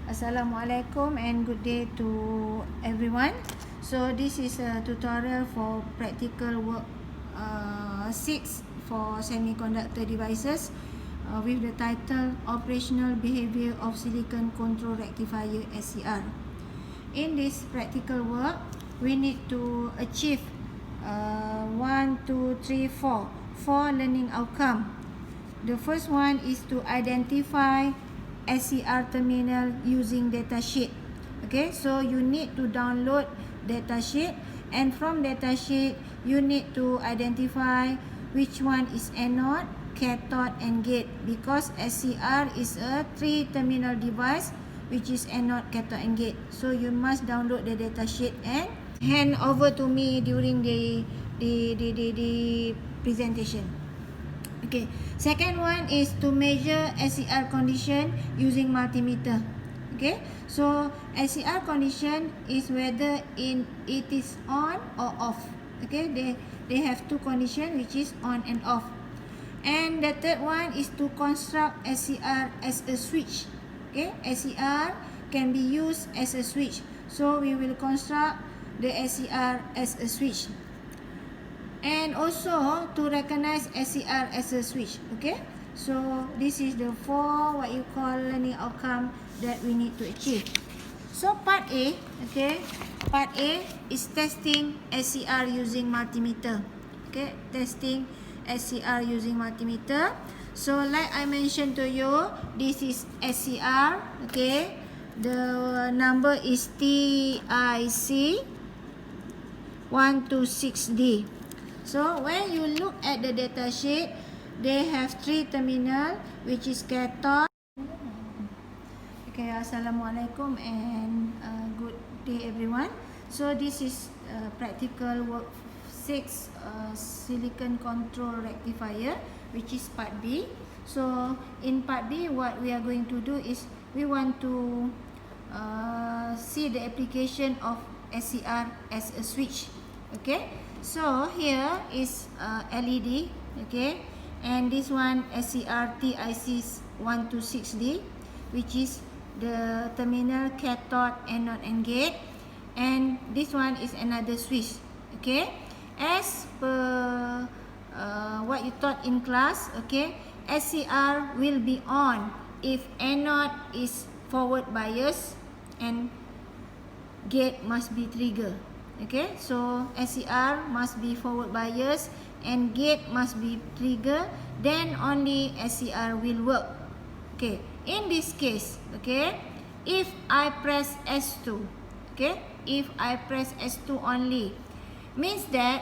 Assalamualaikum and good day to everyone. So this is a tutorial for practical work 6 for semiconductor devices with the title Operational Behavior of Silicon Control Rectifier SCR. In this practical work, we need to achieve 1, 2, 3, 4 learning outcome. The first one is to identify SCR terminal using datasheet. Okay, so you need to download datasheet, and from datasheet you need to identify which one is anode, cathode and gate, because SCR is a 3-terminal device which is anode, cathode and gate. So you must download the datasheet and hand over to me during the presentation. Okay, second one is to measure SCR condition using multimeter. Okay, so SCR condition is whether it is on or off. Okay, they have two conditions, which is on and off. And the third one is to construct SCR as a switch. Okay, SCR can be used as a switch, so we will construct the SCR as a switch. And also to recognize SCR as a switch. Okay, so this is the 4 what you call learning outcome that we need to achieve. So part A, okay, part A is testing SCR using multimeter. Okay, testing SCR using multimeter. So like I mentioned to you, this is SCR. Okay, the number is TIC 126D. So when you look at the data sheet, they have 3 terminal, which is cathode. Okay, Assalamualaikum and good day everyone. So this is practical work 6 silicon control rectifier, which is part B. So in part B, what we are going to do is we want to see the application of SCR as a switch. Okay, so here is LED. Okay, and this one SCR TIC 126D, which is the terminal cathode, anode and gate, and this one is another switch. Okay, as per what you taught in class, okay, SCR will be on if anode is forward bias and gate must be trigger. Okay, so SCR must be forward bias and gate must be trigger, then only SCR will work. Okay, in this case, okay, if I press S2, okay, if I press S2 only, means that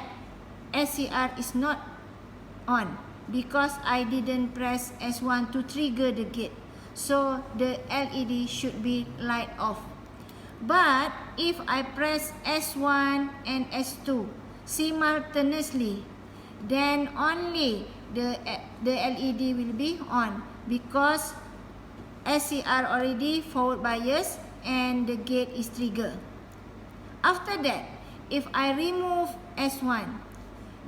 SCR is not on because I didn't press S1 to trigger the gate. So the LED should be light off. But if I press S1 and S2 simultaneously, then only the LED will be on because SCR already forward bias and the gate is trigger. After that, if I remove S1,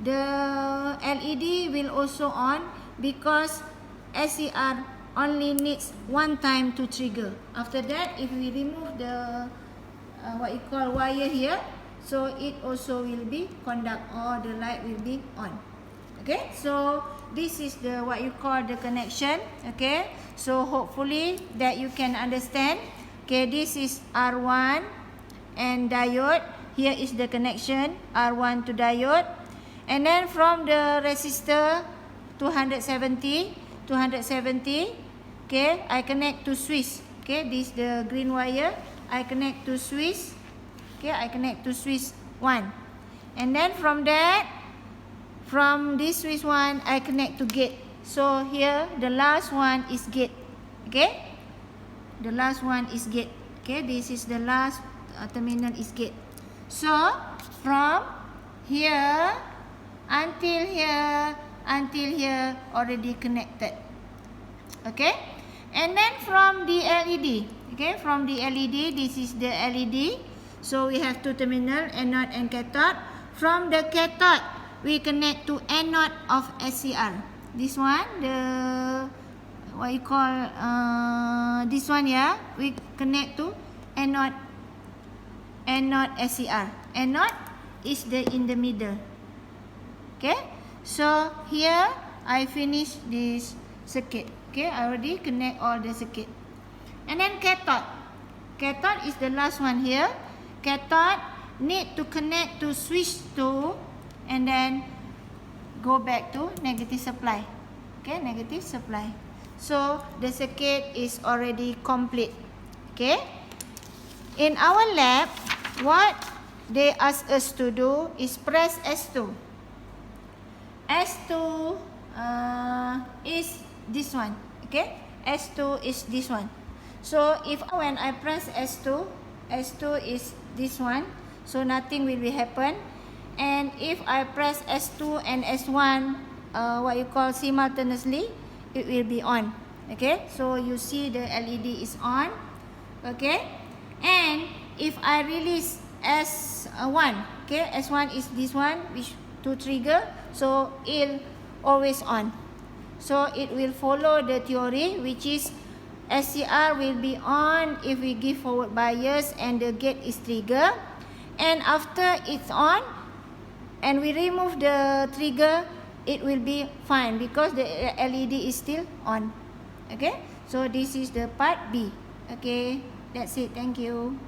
the LED will also on because SCR only needs one time to trigger. After that, if we remove the what you call wire here, so it also will be conduct or the light will be on. Okay, so this is the what you call the connection. Okay, so hopefully that you can understand. Okay, this is R1 and diode. Here is the connection R1 to diode, and then from the resistor 270, okay, I connect to switch. Okay, this is the green wire. I connect to switch. Okay, I connect to switch 1. And then from that, from this switch 1, I connect to gate. So here, the last one is gate. Okay, the last one is gate. Okay, this is the last terminal is gate. So from here until here already connected. Okay, and then from the LED, okay, from the LED, this is the LED. So we have 2 terminal, anode and cathode. From the cathode, we connect to anode of SCR. This one, the what you call this one, yeah, we connect to anode SCR. Anode is in the middle. Okay, so here I finish this circuit. Okay, I already connect all the circuit. And then cathode. Cathode is the last one here. Cathode need to connect to switch to, and then go back to negative supply. Okay, negative supply. So the circuit is already complete. Okay. In our lab, what they ask us to do is press S2. S2 is this one. Okay, S2 is this one. So if when I press S2, S2 is this one. So nothing will be happen. And if I press S2 and S1, what you call simultaneously, it will be on. Okay, so you see the LED is on. Okay, and if I release S1, okay, S1 is this one, which to trigger, so it always on. So it will follow the theory, which is SCR will be on if we give forward bias and the gate is trigger. And after it's on, and we remove the trigger, it will be fine because the LED is still on. Okay, so this is the part B. Okay, that's it. Thank you.